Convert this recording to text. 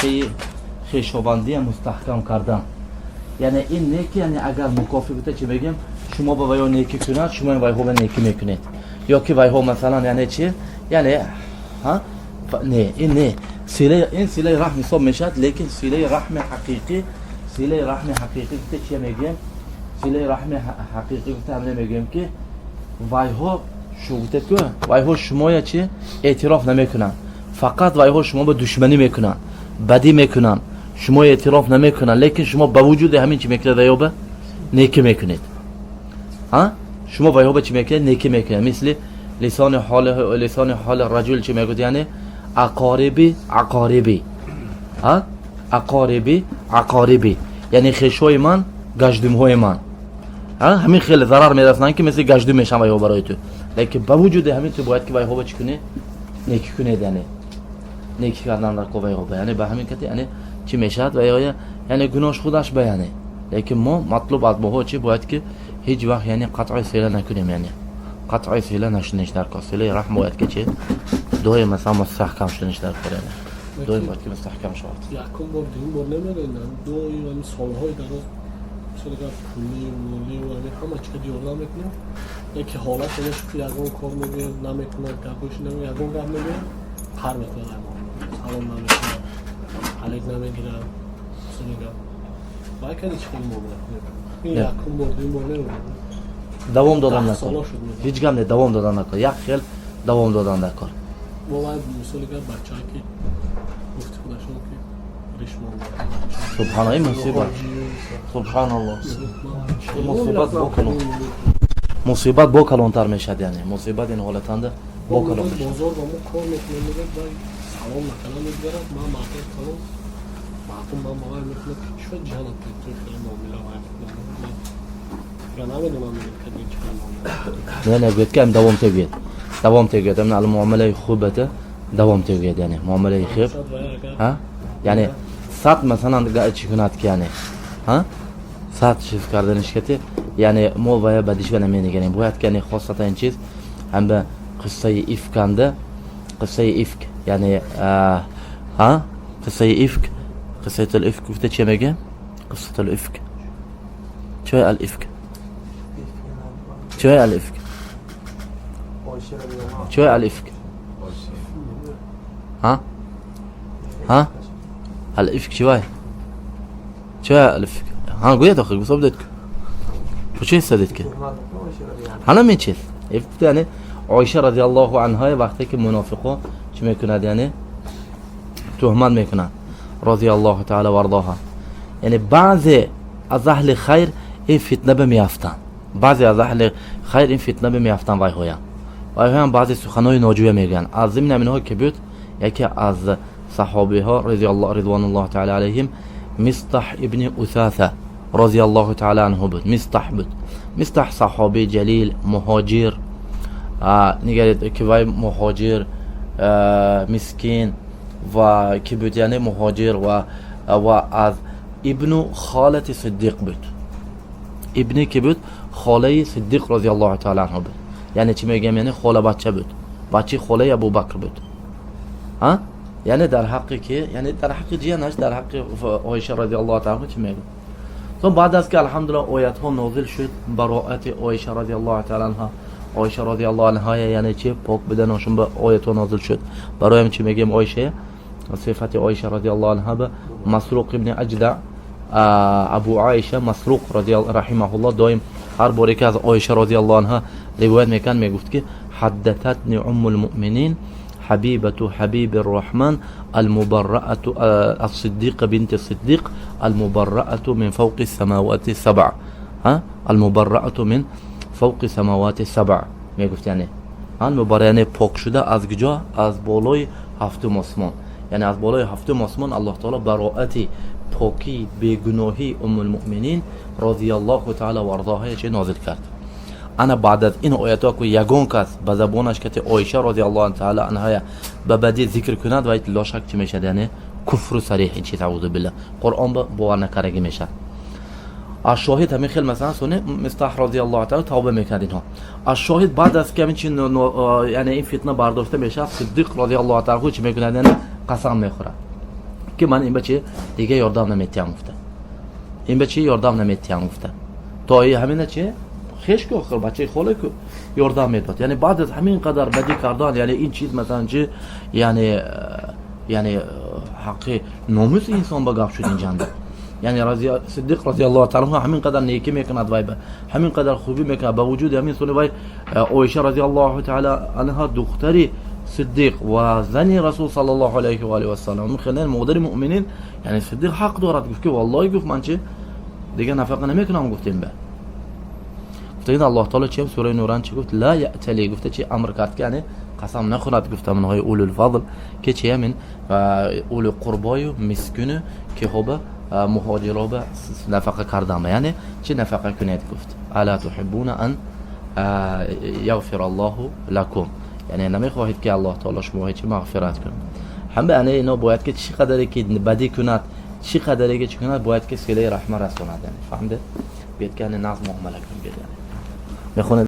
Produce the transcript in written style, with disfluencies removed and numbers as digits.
طریقه خویشاوندی مستحکم کردن. یعنی این نیکی، یعنی اگر مکافی بوده چی بگیم شما با وی نیکی کنید، شما این وی ها نیکی میکنید. یا که وی ها مثلا یعنی چی؟ یعنی ها نه این نه سیله رحم حساب میشد، لیکن سیله رحم حقیقی بوده چی میگیم؟ سیله رحم حقیقی بوده هم نمیگیم که وی ها شوگته که وی ها شما یا چی اعتراف نمیکنن، فقط وی ها شما با دشمنی میکنن، بدی میکنن، شما اعتراف نمیکنن، لیکن شما با وجود همین چی میکنید وی ها به نیکی میکنید. ها شما وی ها به چی میکنید؟ نیکی میکنید. مثل لسان حال رجل چی میگوید؟ یعنی اقاربی ها اقاربی یعنی خیشوی من گشدم های من، ها همین خیلی ضرر میرسن که مثل گشدم میشن وی ها برای تو، لیکن با وجود همین تو باید که وی ها با چی کنی؟ نیکی کنید. یعنی نیکی کردن را کو وی ها یعنی به همین کتی یعنی چی میشد وی ها یعنی گناهش خودش بیانه، لیکن ما مطلوب از ما چی باید که هیچ وقت یعنی قطع صله نکنیم، یعنی قطع صله نشونش در کار، صله رحم باید که چی دوی مثلا مستحکم شونش در کار، یعنی دوی باید که مستحکم شود. یکم بار دیگه بار نمیدن دوی یعنی سالهای دراز مثلا پولی مولی و همه چی که دیار نمیکنه، یکی حالت داشت که یکم کار میگه نمیکنه، گپش نمیگه، یکم گپ میگه پر میکنه، سلام نمیکنه، علیک نمیگیره، مثلا گپ باید که چی خیلی مومنه این یکم بار دیگه بار نمیدن دوام دادن نکن، هیچ گم نه دوام دادن نکن، یک خیل دوام دادن نکن. ما باید مثلا گپ بچه‌ای که گفت خودشون که ریشمان سبحان الله مصیبت، سبحان الله مصیبت بکنون، مصیبت با کلانتر میشد، یعنی مصیبت این حالتنده با کلان میشد. بازار با ما کار میکنه میگه باید سلام نکنم میگرد ما معطل کنم معطل من باید میکنه که شد جهنم توی خیلی معامله باید کنم یا نمیدونم میگه که دیگه چه معامله نه بگید که هم دوام تگید من الان معامله خوبته دوام تگید، یعنی معامله خوب ها یعنی صد مثلا چی کند که یعنی ها صد چیز کردنش که یعنی ما باید بدیش و نمیگیم باید که یعنی خاصتا این چیز هم به قصه افکنده، قصه افک یعنی ها قصه الافک گفته چی میگه؟ قصه الافک چه الافک؟ چه الافک؟ چه الافک؟ ها الافک چیه؟ چه الافک؟ ها گویا داخل بس بدك وشي استدك انا من چیز افت یعنی عایشه رضی الله عنها وقتی که منافقا چی میکنند یعنی تهمت میکنند رضی الله تعالی و ارضاها، یعنی بعضی از اهل خیر این فتنه به میافتن، بعضی از اهل خیر این فتنه به میافتن وای ها بعضی سخنای ناجویه میگن. از ضمن همینها که بود یکی از صحابه ها رضوان الله تعالی علیهم مصطح ابن اثاثه رضی الله تعالی عنه بود. مصطح صحابی جلیل مهاجر، نگرید که وای مهاجر مسکین و که بود یعنی مهاجر و از ابن خالت صدیق بود، ابنی که بود خاله صدیق رضی الله تعالی عنه بود، یعنی چی میگم یعنی خاله بچه بود، بچه خاله ابو بکر بود ها، یعنی در حقی که یعنی در حق جیانش در حق عایشه رضی الله تعالی عنها چی میگم. تو بعد از که الحمدلله آیات ها نازل شد براءت عایشه رضی الله تعالی عنها، عایشه رضی الله عنها یعنی چی پاک بدنشون به آیات ها نازل شد برایم چی میگم عایشه صفت عایشه رضی الله عنها به مسروق ابن اجدع ابو عایشه مسروق رضی الله رحمه الله دائم هر باری که از عایشه رضی الله عنها روایت میکن میگفت که حدثتنی ام المؤمنین حبيبة حبيب الرحمن المبرأة الصديق بنت الصديق المبرأة من فوق السماوات السبع، ها المبرأة من فوق سماوات السبع میگفت یعنی المبرأة یعنی پاک شده از کجا؟ از بالای هفتم آسمان، یعنی از بالای هفتم آسمان الله تعالی براءت پاکی بیگناهی ام المؤمنین رضی الله تعالی و ارضاها چه نازل کرد. انا بعد از این آیات ها که یگان کس به زبانش که عایشه رضی الله تعالی عنها به بدی ذکر کند و لا شک چی میشه یعنی کفر صریح این چیز اعوذ بالله قرآن باور نکردگی میشه. از شاهد همین خیلی مثلا سونه مصطح رضی الله تعالی توبه میکرد اینها. از شاهد بعد از که همین چی یعنی این فتنه برداشته میشه صدیق رضی الله تعالی چی میکنه یعنی قسم میخوره، که من این بچه دیگه یاردام نمیتونم گفته این بچه یاردام نمیتونم گفته تا همینه چه خیش که آخر بچه خاله که یاردام میداد یعنی بعد از همین قدر بدی کردن یعنی این چیز مثلا چه یعنی حق ناموس انسان به گپ شد اینجا یعنی صدیق رضی الله تعالی عنه همین قدر نیکی میکند وای همین قدر خوبی میکنه با وجود همین سونه وای عایشه رضی الله تعالی عنها دختری صدیق و زنی رسول صلی الله علیه و آله و سلم خلال مقدر مؤمنین یعنی صدیق حق دارد گفت که والله گفت من چه دیگه نفقه نمیکنم گفتیم به گفتین الله تعالی چه سوره نوران چه گفت لا یأتلی گفته چه امر کرد که یعنی قسم نخورد گفته من های اول الفضل که چه من اول قربای و مسکین که خوبه مهاجرا به نفقه کردم یعنی چه نفقه کنید گفت الا تحبون ان یغفر الله لكم یعنی نمیخواهید که الله تعالی شما چه مغفرت کنه هم به اینا باید که چی قدری که بدی کند چی قدری که چی کند باید که صله رحمت رساند یعنی فهمده بیاد که نظم معامله کنید یعنی میخونه